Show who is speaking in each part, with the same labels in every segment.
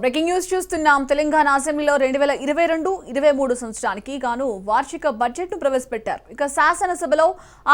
Speaker 1: Breaking news చూస్తున్నాం. తెలంగాణ అసెంబ్లీలో 2022-23 సంవత్సరానికి గాను వార్షిక బడ్జెట్ ను ప్రవేశపెట్టారు. శాసనసభలో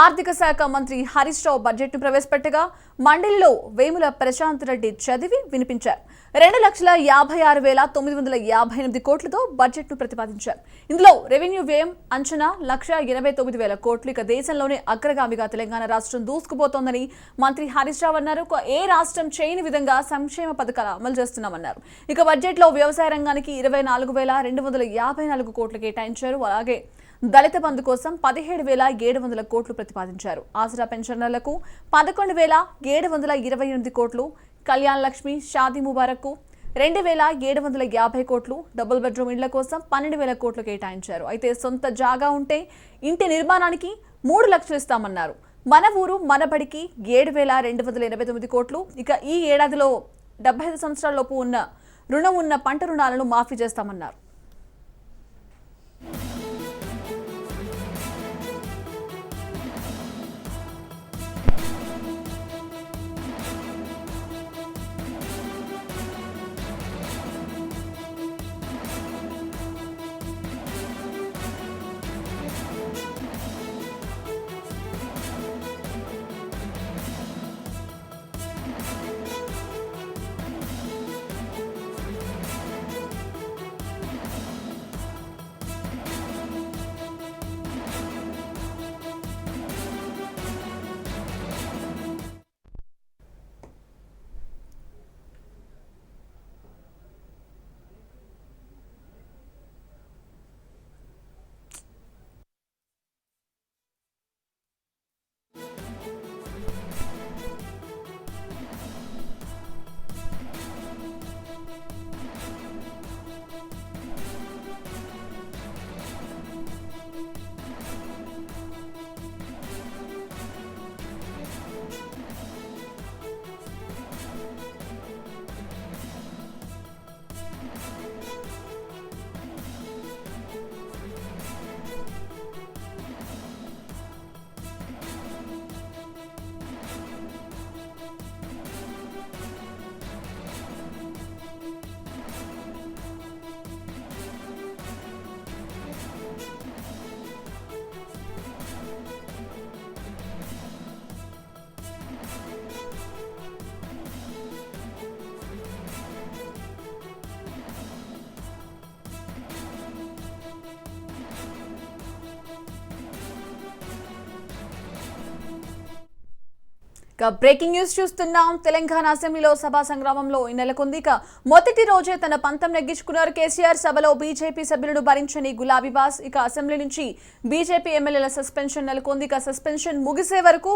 Speaker 1: ఆర్థిక శాఖ మంత్రి హరీష్ రావు బడ్జెట్ ను ప్రవేశపెట్టగా మండలిలో వేముల ప్రశాంత్ రెడ్డి చదివి వినిపించారు. 2,56,958 కోట్లతో బడ్జెట్ ను ప్రతిపాదించారు. ఇందులో రెవెన్యూ వ్యయం అంచనా 1,89,000 కోట్లు. దేశంలోనే అగ్రగామిగా తెలంగాణ రాష్ట్రం దూసుకుపోతోందని మంత్రి హరీష్ రావు అన్నారు. ఏ రాష్ట్రం చేయని విధంగా సంక్షేమ పథకాలు అమలు చేస్తున్నామన్నారు. బడ్జెట్ లో వ్యవసాయ రంగానికి 24,254 కోట్లు కేటాయించారు. అలాగే దళిత బంధు కోసం 17,700 కోట్లు ప్రతిపాదించారు. ఆసరా పెన్షనర్లకు 11,728 కోట్లు, కళ్యాణ్ లక్ష్మి, షాదీ ముబారక్ 2,750 కోట్లు, డబుల్ బెడ్రూమ్ ఇండ్ల కోసం 12,000 కోట్లు కేటాయించారు. అయితే సొంత జాగా ఉంటే ఇంటి నిర్మాణానికి 3 లక్షలు ఇస్తామన్నారు. మన ఊరు మన బడికి 7,289 కోట్లు. ఈ ఏడాదిలో 75 సంవత్సరాలలోపు ఉన్న రుణం ఉన్న పంట రుణాలను మాఫీ చేస్తామన్నారు. బ్రేకింగ్ న్యూస్ చూస్తున్నాం. తెలంగాణ అసెంబ్లీలో సభా సంగ్రామంలో నెలకొంది. మొదటి రోజే తన పంతం నెగ్గించుకున్నారు కేసీఆర్. సభలో బీజేపీ సభ్యులను భరించని గులాబీబాస్. అసెంబ్లీ నుంచి బీజేపీ ఎమ్మెల్యేల సస్పెన్షన్ నెలకొంది. సస్పెన్షన్ ముగిసే వరకు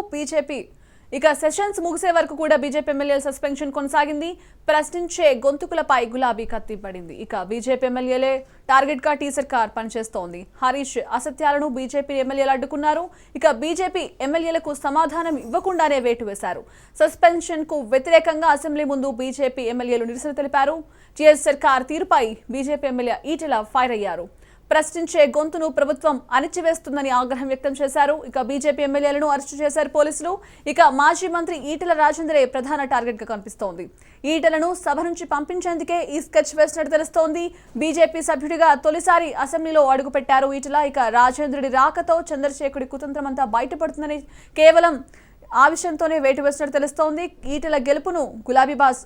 Speaker 1: సెషన్స్ ముగిసే వరకు కూడా బీజేపీ ఎమ్మెల్యేల సస్పెన్షన్ కొనసాగింది. ప్రశ్నించే గొంతుకులపై గులాబీ కత్తిపడింది. బీజేపీ ఎమ్మెల్యేలే టార్గెట్ గా టీ సర్కార్ పనిచేస్తోంది. హరీష్ అసత్యాలను బీజేపీ ఎమ్మెల్యేలు అడ్డుకున్నారు. బీజేపీ ఎమ్మెల్యేలకు సమాధానం ఇవ్వకుండానే వేటు వేశారు. సస్పెన్షన్ కు వ్యతిరేకంగా అసెంబ్లీ ముందు బీజేపీ ఎమ్మెల్యేలు నిరసన తెలిపారు. టీఆర్ఎస్ సర్కార్ తీరుపై బీజేపీ ఎమ్మెల్యే ఈటెల ఫైర్ అయ్యారు. ప్రశ్నించే గొంతును ప్రభుత్వం అణిచివేస్తుందని ఆగ్రహం వ్యక్తం చేశారు. బీజేపీ ఎమ్మెల్యేలను అరెస్టు చేశారు పోలీసులు. మాజీ మంత్రి ఈటెల రాజేందరే ప్రధాన టార్గెట్ గా కనిపిస్తోంది. ఈటెలను సభ నుంచి పంపించేందుకే ఈ స్కెచ్ వేసినట్టు తెలుస్తోంది. బీజేపీ సభ్యుడిగా తొలిసారి అసెంబ్లీలో అడుగుపెట్టారు ఈటెల. రాజేంద్రుడి రాకతో చంద్రశేఖరుడి కుతంత్రమంతా బయటపడుతుందని కేవలం ఆ విషయంతోనే వేటు వేసినట్టు తెలుస్తోంది. ఈటెల గెలుపును గులాబీబాస్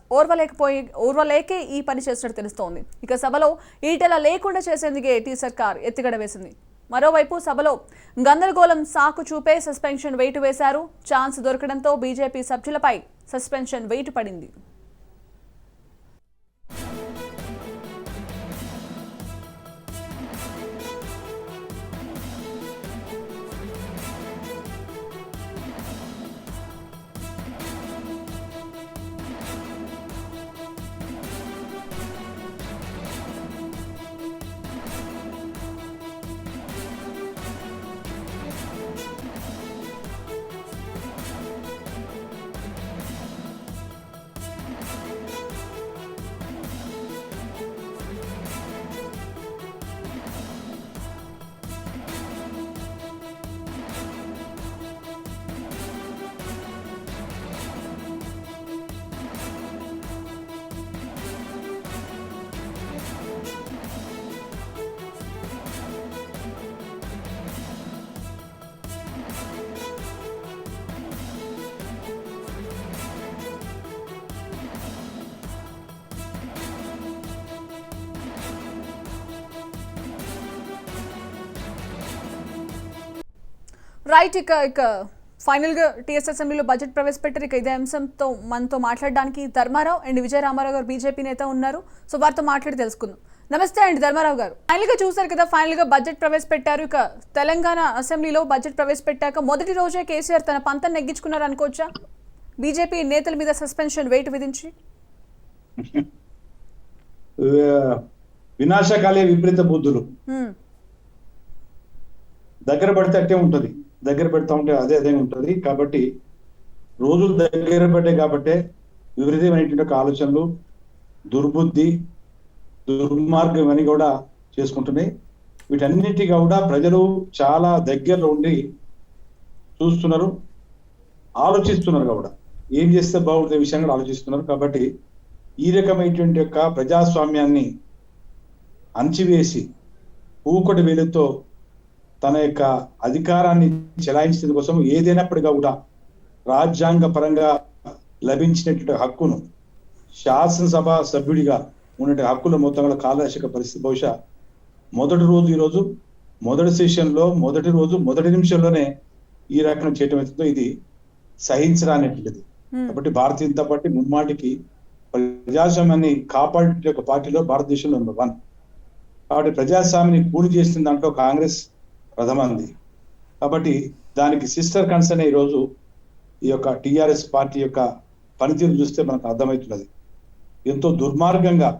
Speaker 1: ఓర్వలేకే ఈ పని చేసినట్టు తెలుస్తోంది. సభలో ఈటెల లేకుండా చేసేందుకే టీ సర్కార్ ఎత్తుగడ వేసింది. మరోవైపు సభలో గందరగోళం సాకు చూపే సస్పెన్షన్ వేటు వేశారు. ఛాన్స్ దొరకడంతో బీజేపీ సభ్యులపై సస్పెన్షన్ వేటు పడింది. రైట్. ఇక ఇక ఫైనల్ గా టీఎస్ అసెంబ్లీలో బడ్జెట్ ప్రవేశపెట్టారు. ఇక ఇదే అంశంతో మనతో మాట్లాడడానికి ధర్మారావు అండ్ విజయ రామారావు గారు బీజేపీ నేత ఉన్నారు. సో వారితో మాట్లాడి తెలుసుకుందాం. నమస్తే అండి ధర్మారావు గారు. ఫైనల్ గా చూసారు కదా, ఫైనల్ గా బడ్జెట్ ప్రవేశపెట్టారు. ఇక తెలంగాణ అసెంబ్లీలో బడ్జెట్ ప్రవేశపెట్టాక మొదటి రోజే కేసీఆర్ తన పంతం నెగ్గించుకున్నారు అనుకోవచ్చా? బీజేపీ నేతల మీద సస్పెన్షన్ వెయిట్ విధించి
Speaker 2: వినాశకాలే విపరీత బుద్ధులు దగ్గర పడితే అట్టే ఉంటది, దగ్గర పెడతా ఉంటే అదే అదే ఉంటది. కాబట్టి రోజులు దగ్గర పడ్డాయి కాబట్టి విపరీతమైనటువంటి ఆలోచనలు, దుర్బుద్ధి, దుర్మార్గం అని కూడా చేసుకుంటున్నాయి. వీటన్నిటి కూడా ప్రజలు చాలా దగ్గరలో ఉండి చూస్తున్నారు, ఆలోచిస్తున్నారు. కూడా ఏం చేస్తే బాగుంటుంది విషయం కూడా ఆలోచిస్తున్నారు. కాబట్టి ఈ రకమైనటువంటి యొక్క ప్రజాస్వామ్యాన్ని అణచివేసి ఊకటి వేలుతో తన యొక్క అధికారాన్ని చెలాయించడం కోసం ఏదైనప్పటికీ కూడా రాజ్యాంగ పరంగా లభించినటువంటి హక్కును, శాసనసభ సభ్యుడిగా ఉన్నటువంటి హక్కుల మొత్తం కూడా కాలరాశిక పరిస్థితి బహుశా మొదటి రోజు ఈరోజు మొదటి సెషన్లో మొదటి రోజు మొదటి నిమిషంలోనే ఈ రకంగా చేయటం అవుతుందో ఇది సహించరానేటువంటిది. కాబట్టి భారతీయ జనతా పార్టీ ముమ్మాటికి ప్రజాస్వామ్యాన్ని కాపాడే ఒక పార్టీలో భారతదేశంలో నెంబర్ 1. కాబట్టి ప్రజాస్వామ్యాన్ని పూర్తి చేసిన దాంట్లో కాంగ్రెస్ ప్రథమంది. కాబట్టి దానికి సిస్టర్ కన్సర్న్ ఈరోజు ఈ యొక్క టిఆర్ఎస్ పార్టీ యొక్క పనితీరు చూస్తే మనకు అర్థమవుతున్నది. ఎంతో దుర్మార్గంగా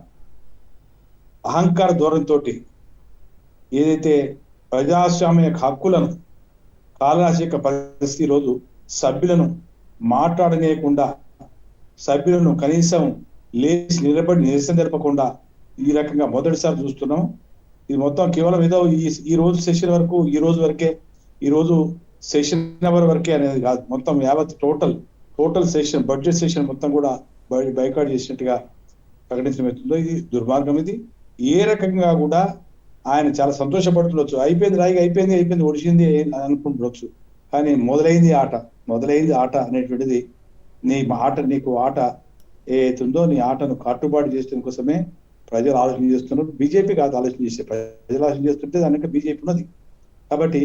Speaker 2: అహంకార ధోరణితో ఏదైతే ప్రజాస్వామ్య హక్కులను కాలరాశి యొక్క పరిస్థితి రోజు సభ్యులను మాట్లాడనేయకుండా, సభ్యులను కనీసం లేచి నిలబడి నిరసన జరపకుండా ఈ రకంగా మొదటిసారి చూస్తున్నాం. ఇది మొత్తం కేవలం ఏదో ఈ రోజు సెషన్ వరకు, ఈ రోజు వరకే, ఈ రోజు సెషన్ అవర్ వరకే అనేది కాదు. మొత్తం యావత్ టోటల్ సెషన్, బడ్జెట్ సెషన్ మొత్తం కూడా బైకాట్ చేసినట్టుగా ప్రకటించబడుతుందో ఇది దుర్మార్గం. ఇది ఏ రకంగా కూడా ఆయన చాలా సంతోషపడుతుండొచ్చు. అయిపోయింది రాయిగా, అయిపోయింది ఒడిచింది అనుకుంటుండొచ్చు. కానీ మొదలైంది ఆట అనేటువంటిది నీకు ఆట ఏదైతుందో నీ ఆటను కట్టుబాటు చేయడం కోసమే ప్రజలు ఆలోచన చేస్తున్నారు. బీజేపీ కాదు ఆలోచన చేసే, ప్రజలు ఆలోచన చేస్తుంటే దానికి బీజేపీ ఉన్నది. కాబట్టి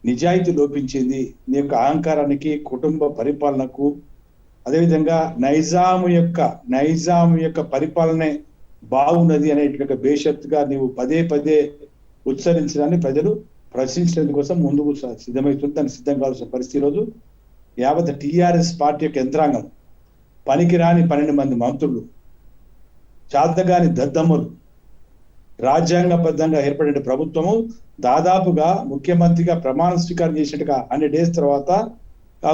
Speaker 2: నిజాయితీ లోపించింది. నీ యొక్క అహంకారానికి, కుటుంబ పరిపాలనకు, అదేవిధంగా నైజాము యొక్క పరిపాలనే బాగున్నది అనేటువంటి బేషరతుగా నీవు పదే పదే ఉచ్చరించడాన్ని ప్రజలు ప్రశ్నించడం కోసం ముందుకు సిద్ధమవుతుంది. దానికి సిద్ధం కావాల్సిన పరిస్థితి రోజు యావత్ టిఆర్ఎస్ పార్టీ యొక్క యంత్రాంగం, పనికిరాని 12 మంది మంత్రులు, చాతగాని దద్దమ్మలు, రాజ్యాంగబద్ధంగా ఏర్పడిన ప్రభుత్వము దాదాపుగా ముఖ్యమంత్రిగా ప్రమాణ స్వీకారం చేసినట్టుగా 100 days తర్వాత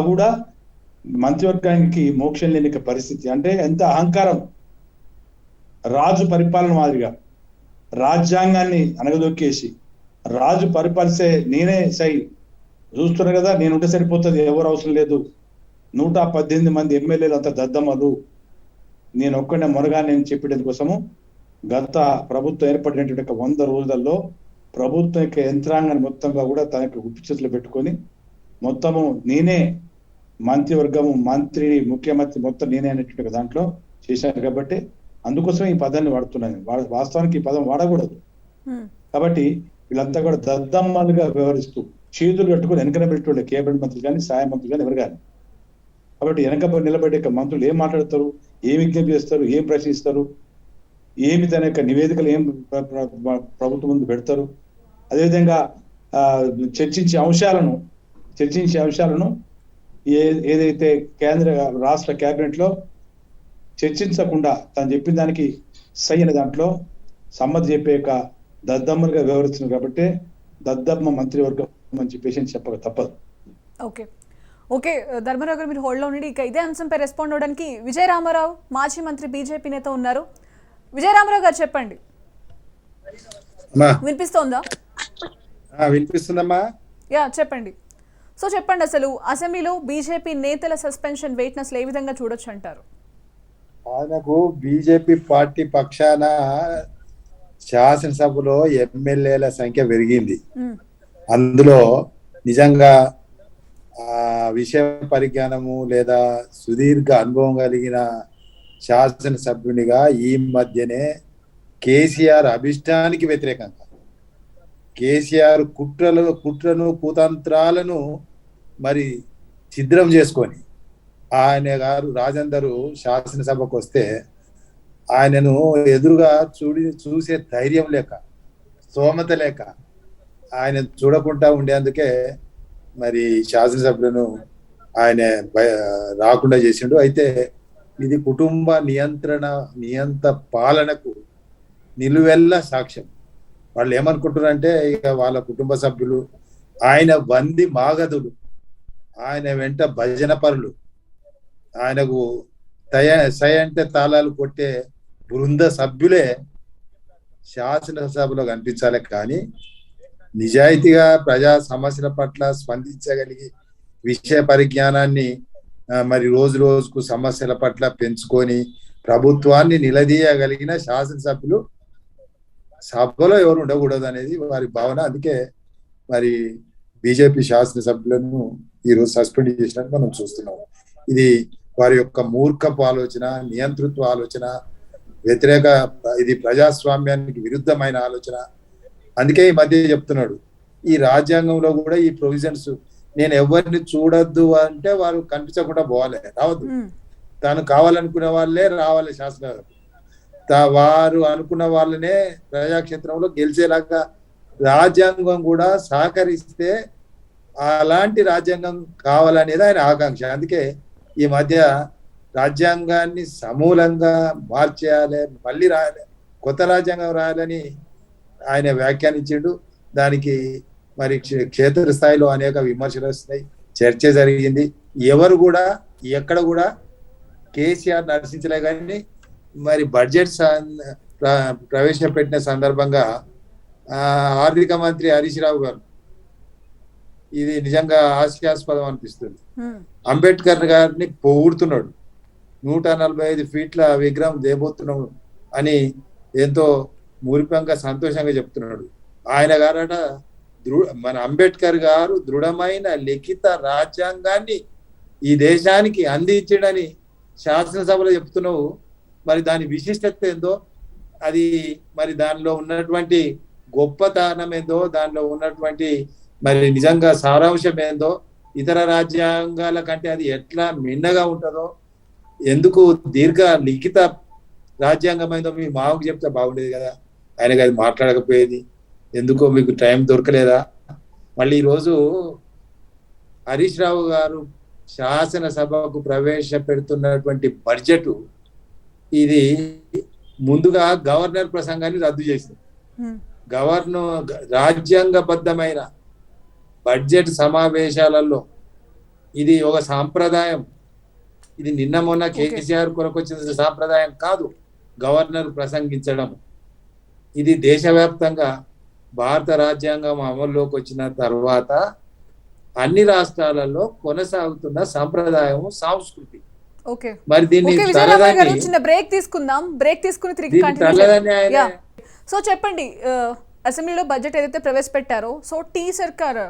Speaker 2: కూడా మంత్రివర్గానికి మోక్షం లేని పరిస్థితి. అంటే ఎంత అహంకారం! రాజు పరిపాలన మాదిరిగా రాజ్యాంగాన్ని అనగదొక్కేసి రాజు పరిపాలిస్తే నేనే సై చూస్తున్నా కదా, నేను ఉంటే సరిపోతుంది, ఎవరు అవసరం లేదు, 118 మంది ఎమ్మెల్యేలు అంత దద్దమ్మలు, నేను ఒక్కడే మొరగా నేను చెప్పేందు కోసము గత ప్రభుత్వం ఏర్పడినటువంటి 100 రోజులలో ప్రభుత్వం యొక్క యంత్రాంగాన్ని మొత్తంగా కూడా తన యొక్క గుప్పిచేతులు పెట్టుకొని మొత్తము నేనే మంత్రివర్గము, ముఖ్యమంత్రి మొత్తం నేనే అనేటువంటి దాంట్లో చేశాను. కాబట్టి అందుకోసం ఈ పదాన్ని వాడుతున్నాను. వాస్తవానికి ఈ పదం వాడకూడదు. కాబట్టి వీళ్ళంతా కూడా దద్దమ్మలుగా వ్యవహరిస్తూ చేతులు కట్టుకొని వెనకన పెట్టే కేబినెట్ మంత్రులు కానీ, సహాయ మంత్రులు కానీ ఎవరు కానీ. కాబట్టి వెనక నిలబడే మంత్రులు ఏం మాట్లాడతారు, ఏం విజ్ఞప్తి చేస్తారు, ఏం ప్రశ్నిస్తారు, ఏమి తన యొక్క నివేదికలు ఏం ప్రభుత్వం ముందు పెడతారు, అదేవిధంగా చర్చించే అంశాలను ఏదైతే రాష్ట్ర కేబినెట్ లో చర్చించకుండా తను చెప్పిన దానికి సై అనే దాంట్లో సమ్మతి చెప్పే యొక్క దద్దమ్మలుగా వ్యవహరిస్తున్నారు. కాబట్టి దద్దమ్మ మంత్రివర్గం అని చెప్పేసి చెప్పక తప్పదు.
Speaker 1: ఓకే ధర్మారావు గారు, మీరు హోల్డ్లో ఉండి ఇక ఇదే అంశంపై రెస్పాండ్ అవడానికి విజయ రామారావు, మాజీ మంత్రి, బీజేపీ నేత ఉన్నారు. విజయ రామారావు గారు చెప్పండి. వినిపిస్తోందా?
Speaker 3: వినిపిస్తుందమ్మా.
Speaker 1: చెప్పండి. సో చెప్పండి, అసలు అసెంబ్లీలో బీజేపీ నేతల సస్పెన్షన్ వెయిట్ని అసలు ఏ విధంగా చూడొచ్చు అంటారు?
Speaker 3: ఆయనకు బీజేపీ పార్టీ పక్షాన శాసనసభలో ఎమ్మెల్యేల సంఖ్య పెరిగింది. అందులో నిజంగా విషయ పరిజ్ఞానము లేదా సుదీర్ఘ అనుభవం కలిగిన శాసనసభ్యునిగా ఈ మధ్యనే కేసీఆర్ అభిష్టానికి వ్యతిరేకంగా, కేసీఆర్ కుట్రను కుతంత్రాలను మరి ఛిద్రం చేసుకొని ఆయన గారు రాజేందరు శాసనసభకు వస్తే ఆయనను ఎదురుగా చూసే ధైర్యం లేక స్తోమత లేక ఆయన చూడకుండా ఉండేందుకే మరి శాసనసభ్యులను ఆయన రాకుండా చేసిండు. అయితే ఇది కుటుంబ నియంత పాలనకు నిలువెల్ల సాక్ష్యం. వాళ్ళు ఏమనుకుంటున్నారంటే ఇక వాళ్ళ కుటుంబ సభ్యులు ఆయన బంది మాగదులు, ఆయన వెంట భజన పరులు, ఆయనకు సై అంటే తాళాలు కొట్టే బృంద సభ్యులే శాసనసభలో కనిపించాలి. కానీ నిజాయితీగా ప్రజా సమస్యల పట్ల స్పందించగలిగి విషయ పరిజ్ఞానాన్ని మరి రోజు రోజుకు సమస్యల పట్ల పెంచుకొని ప్రభుత్వాన్ని నిలదీయగలిగిన శాసనసభ్యులు సభలో ఎవరు ఉండకూడదు అనేది వారి భావన. అందుకే మరి బీజేపీ శాసనసభ్యులను ఈరోజు సస్పెండ్ చేసినట్టు మనం చూస్తున్నాం. ఇది వారి యొక్క మూర్ఖపు ఆలోచన, నియంతృత్వ ఆలోచన, ఇది ప్రజాస్వామ్యానికి విరుద్ధమైన ఆలోచన. అందుకే ఈ మధ్య చెప్తున్నాడు ఈ రాజ్యాంగంలో కూడా ఈ ప్రొవిజన్స్ నేను ఎవరిని చూడొద్దు అంటే వారు కనిపించకుండా పోవాలి, రావద్దు. తాను కావాలనుకునే వాళ్ళే రావాలి శాసన, వారు అనుకున్న వాళ్ళనే ప్రజాక్షేత్రంలో గెలిచేలాగా రాజ్యాంగం కూడా సహకరిస్తే అలాంటి రాజ్యాంగం కావాలనేది ఆయన ఆకాంక్ష. అందుకే ఈ మధ్య రాజ్యాంగాన్ని సమూలంగా మార్చేయాలి, మళ్ళీ రాయాలి, కొత్త రాజ్యాంగం రాయాలని ఆయన వ్యాఖ్యానించిండు. దానికి మరి క్షేత్ర స్థాయిలో అనేక విమర్శలు వస్తున్నాయి, చర్చ జరిగింది. ఎవరు కూడా ఎక్కడ కూడా కేసీఆర్ నర్శించలే. కానీ మరి బడ్జెట్ ప్రవేశపెట్టిన సందర్భంగా ఆర్థిక మంత్రి హరీష్ రావు గారు, ఇది నిజంగా హాస్యాస్పదం అనిపిస్తుంది, అంబేద్కర్ గారిని పొగుడుతున్నాడు. 145 ఫీట్ల విగ్రహం దేబోతున్నాడు అని ఎంతో మురిపంగా సంతోషంగా చెప్తున్నాడు. ఆయన గారట మన అంబేద్కర్ గారు దృఢమైన లిఖిత రాజ్యాంగాన్ని ఈ దేశానికి అందించడని శాసనసభలో చెప్తున్నావు. మరి దాని విశిష్టత ఏందో, అది మరి దానిలో ఉన్నటువంటి గొప్పతనం ఏందో, దానిలో ఉన్నటువంటి మరి నిజంగా సారాంశం ఏందో, ఇతర రాజ్యాంగాల కంటే అది ఎట్లా మిన్నగా ఉంటుందో, ఎందుకు దీర్ఘ లిఖిత రాజ్యాంగం అయిందో మీ మామకు చెప్తే బాగుండేది కదా. ఆయనకి అది మాట్లాడకపోయేది, ఎందుకో మీకు టైం దొరకలేదా? మళ్ళీ ఈరోజు హరీష్ రావు గారు శాసనసభకు ప్రవేశపెడుతున్నటువంటి బడ్జెట్ ఇది ముందుగా గవర్నర్ ప్రసంగాన్ని రద్దు చేసింది. రాజ్యాంగబద్ధమైన బడ్జెట్ సమావేశాలలో ఇది ఒక సాంప్రదాయం. ఇది నిన్న మొన్న కేసీఆర్ కొరకు వచ్చిన సాంప్రదాయం కాదు గవర్నర్ ప్రసంగించడం. ఇది దేశవ్యాప్తంగా భారత రాజ్యాంగం అమల్లోకి వచ్చిన తర్వాత అన్ని రాష్ట్రాలలో కొనసాగుతున్న సాంప్రదాయం, సంస్కృతి. మరి దీన్ని
Speaker 1: చిన్న బ్రేక్ తీసుకుందాం, బ్రేక్ తీసుకుని తిరిగి సో చెప్పండి, అసెంబ్లీలో బడ్జెట్ ఏదైతే ప్రవేశపెట్టారో, సో టీ సర్కార్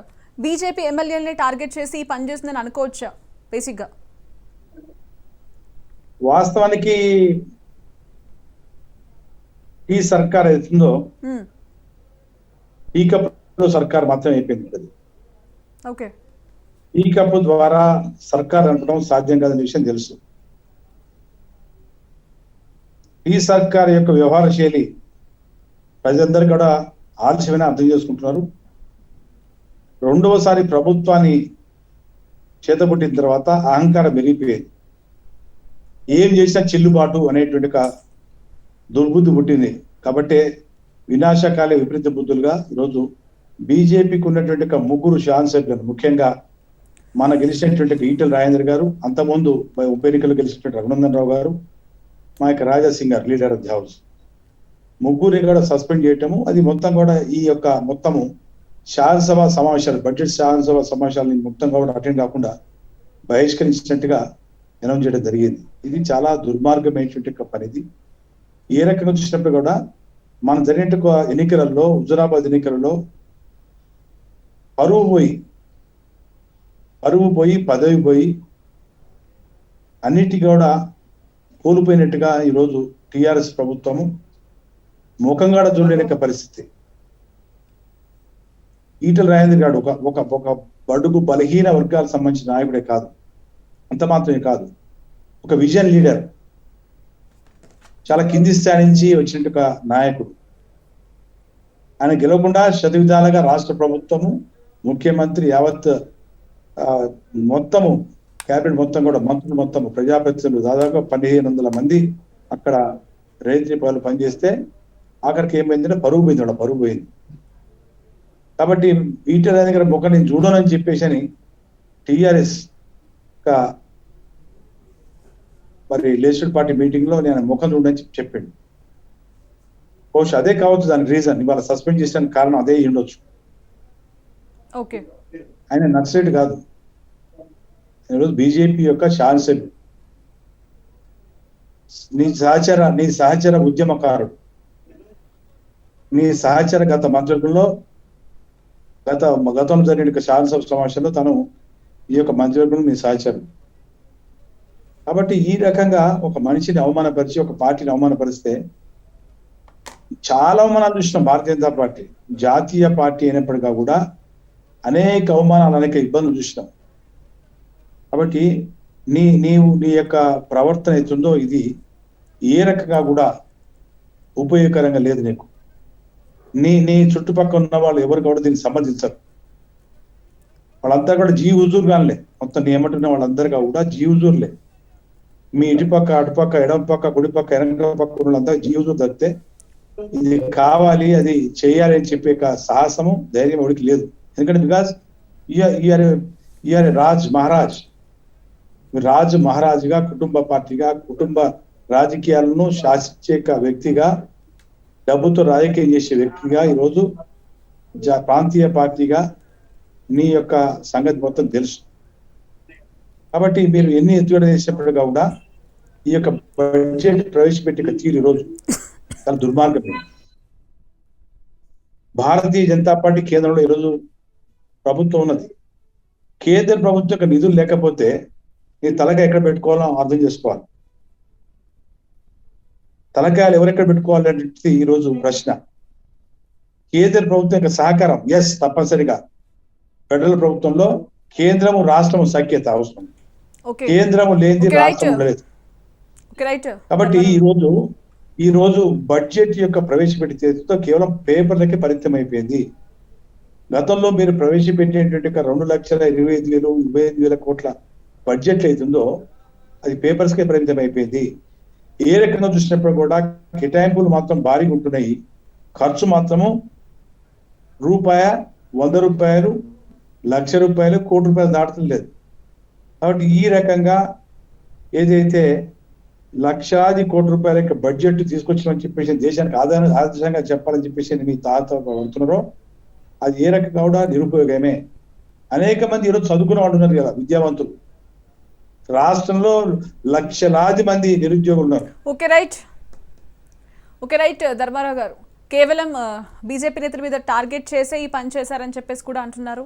Speaker 1: బీజేపీ ఎమ్మెల్యేలని టార్గెట్ చేసి పనిచేస్తుందని అనుకోవచ్చా? బేసిక్ గా
Speaker 2: వాస్తవానికి ఈ సర్కార్ అవుతుందో ఈ కప్ సర్కార్ మాత్రం అయిపోయింది. ఈ కప్ ద్వారా సర్కార్ అనడం సాధ్యం కాదనే విషయం తెలుసు. ఈ సర్కార్ యొక్క వ్యవహార శైలి ప్రజలందరూ కూడా ఆలస్యమైన అర్థం చేసుకుంటున్నారు. రెండవసారి ప్రభుత్వాన్ని చేతబుట్టిన తర్వాత అహంకారం పెరిగిపోయేది. ఏం చేసినా చెల్లుబాటు అనేటువంటి దుర్బుద్ధి పుట్టింది. కాబట్టి వినాశకాలే విపరీత బుద్ధులుగా ఈరోజు బీజేపీకి ఉన్నటువంటి ముగ్గురు శాసనసభ్యులు, ముఖ్యంగా మన గెలిచినటువంటి ఈటెల రాజేందర్ గారు, అంతకుముందు ఉప ఎన్నికలు గెలిచినటువంటి రఘునందన్ రావు గారు, మా యొక్క రాజా సింగ్ గారు లీడర్ ఆఫ్ ది హౌస్, ముగ్గురిని కూడా సస్పెండ్ చేయటము, అది మొత్తం కూడా ఈ యొక్క మొత్తము శాసనసభ సమావేశాలు, బడ్జెట్ శాసనసభ సమావేశాలను మొత్తం కూడా అటెండ్ కాకుండా బహిష్కరించినట్టుగా అనౌన్స్ చేయడం జరిగింది. ఇది చాలా దుర్మార్గమైనటువంటి పనిది. ఏ రకంగా చూసినప్పుడు కూడా మనం జరిగిన ఎన్నికలలో, హుజురాబాద్ ఎన్నికలలో పరువు పోయి పదవి పోయి అన్నిటి కూడా కోల్పోయినట్టుగా ఈరోజు టిఆర్ఎస్ ప్రభుత్వము ముఖంగా చూడలేని పరిస్థితి. ఈటెల రాజేందర్ గారు ఒక బడుగు బలహీన వర్గాలకు సంబంధించిన నాయకుడే కాదు, అంత మాత్రమే కాదు, ఒక విజన్ లీడర్, చాలా కింది స్థాయి నుంచి వచ్చినట్టు ఒక నాయకుడు. ఆయన గెలవకుండా శతవిధాలుగా రాష్ట్ర ప్రభుత్వము, ముఖ్యమంత్రి, యావత్ మొత్తము క్యాబినెట్ మొత్తం కూడా, మంత్రులు మొత్తం, ప్రజాప్రతినిధులు దాదాపు 1500 మంది అక్కడ రైతు పనులు పనిచేస్తే ఆఖరికి ఏమైందంటే పరుగు పోయింది, వాళ్ళ పరుగు పోయింది. కాబట్టి ఈటెల దగ్గర ముఖం నేను చూడనని చెప్పేసి అని టిఆర్ఎస్ మరి లేజిస్లేటివ్ పార్టీ మీటింగ్ లో నేను ముఖం చూడని చెప్పాడు. బహుశా అదే కావచ్చు దానికి రీజన్, ఇవాళ సస్పెండ్ చేసడానికి కారణం అదే ఉండొచ్చు.
Speaker 1: ఓకే,
Speaker 2: ఆయన నక్సలైట్ కాదు, ఈరోజు బీజేపీ యొక్క శాసనసభ్యుడు, నీ సహచర ఉద్యమకారుడు, నీ సహచర గత మంత్రివర్గంలో గతంలో జరిగిన శాసనసభ సమావేశంలో తను ఈ యొక్క మంత్రివర్గంలో నీ సహచరుడు. కాబట్టి ఈ రకంగా ఒక మనిషిని అవమానపరిచి, ఒక పార్టీని అవమానపరిస్తే చాలా అవమానాలు చూసినాం. భారతీయ జనతా పార్టీ జాతీయ పార్టీ అయినప్పటికీ కూడా అనేక అవమానాలు, అనేక ఇబ్బందులు చూసినాం. కాబట్టి నీ యొక్క ప్రవర్తన అవుతుందో ఇది ఏ రకంగా కూడా ఉపయోగకరంగా లేదు నీకు. నీ చుట్టుపక్కల ఉన్న వాళ్ళు ఎవరు కూడా దీన్ని సమర్థించరు. వాళ్ళంతా కూడా జీ హుజూర్ గానిలే, మొత్తం నీ ఏమంటున్న వాళ్ళందరిగా కూడా జీ హుజూర్లే. మీ ఇటుపక్క, అటుపక్క, ఎడమ పక్క, కుడిపక్క, ఎనక పక్క వాళ్ళంతా జీ హుజూర్ తప్పితే ఇది కావాలి, అది చేయాలి అని చెప్పే సాహసము, ధైర్యం ఎవరికి లేదు. ఎందుకంటే బికాస్ రాజ్ మహారాజుగా, కుటుంబ పార్టీగా, కుటుంబ రాజకీయాలను శాసించే వ్యక్తిగా, డబ్బుతో రాజకీయం చేసే వ్యక్తిగా, ఈరోజు ప్రాంతీయ పార్టీగా నీ యొక్క సంగతి మొత్తం తెలుసు. కాబట్టి మీరు ఎన్ని ఎత్తుగడ చేసినప్పటికీ కూడా ఈ యొక్క బడ్జెట్ ప్రవేశపెట్టే తీరు ఈరోజు చాలా దుర్మార్గం. భారతీయ జనతా పార్టీ కేంద్రంలో ఈరోజు ప్రభుత్వం ఉన్నది. కేంద్ర ప్రభుత్వం యొక్క నిధులు లేకపోతే నీ తలకాయ ఎక్కడ పెట్టుకోవాలో అర్థం చేసుకోవాలి. తలకాయలు ఎవరెక్కడ పెట్టుకోవాలనేది ఈరోజు ప్రశ్న. కేంద్ర ప్రభుత్వం యొక్క సహకారం ఎస్ తప్పనిసరిగా ఫెడరల్ ప్రభుత్వంలో కేంద్రము రాష్ట్రము సఖ్యత అవసరం. కేంద్రము లేనిది రాష్ట్రం ఉండలేదు. కాబట్టి ఈ రోజు బడ్జెట్ యొక్క ప్రవేశపెట్టే కేవలం పేపర్లకే పరిమితం అయిపోయింది. గతంలో మీరు ప్రవేశపెట్టేటువంటి 2,25,000 కోట్ల బడ్జెట్ అవుతుందో అది పేపర్స్కే పరిమితం అయిపోయింది. ఏ రకంగా చూసినప్పుడు కూడా కేటాయింపులు మాత్రం భారీగా ఉంటున్నాయి, ఖర్చు మాత్రము రూపాయ, 100 రూపాయలు, ₹1,00,000, ₹1,00,00,000 దాటుతలేదు. కాబట్టి ఈ రకంగా ఏదైతే లక్షాది కోట్ల రూపాయల యొక్క బడ్జెట్ తీసుకొచ్చామని చెప్పేసి దేశానికి ఆదర్శంగా చెప్పాలని చెప్పేసి మీ తాత పడుతున్నారో అది ఏ రకంగా కూడా నిరుపయోగమే. అనేక మంది ఈరోజు చదువుకున్న వాళ్ళు ఉన్నారు కదా, విద్యావంతులు. రాష్ట్రంలో లక్షలాది మంది నిరుద్యోగులు ఉన్నారు.
Speaker 1: ఓకే రైట్ ధర్మారావు గారు, కేవలం బీజేపీ నేతల మీద టార్గెట్ చేసే ఈ పని చేశారని చెప్పేసి కూడా అంటున్నారు.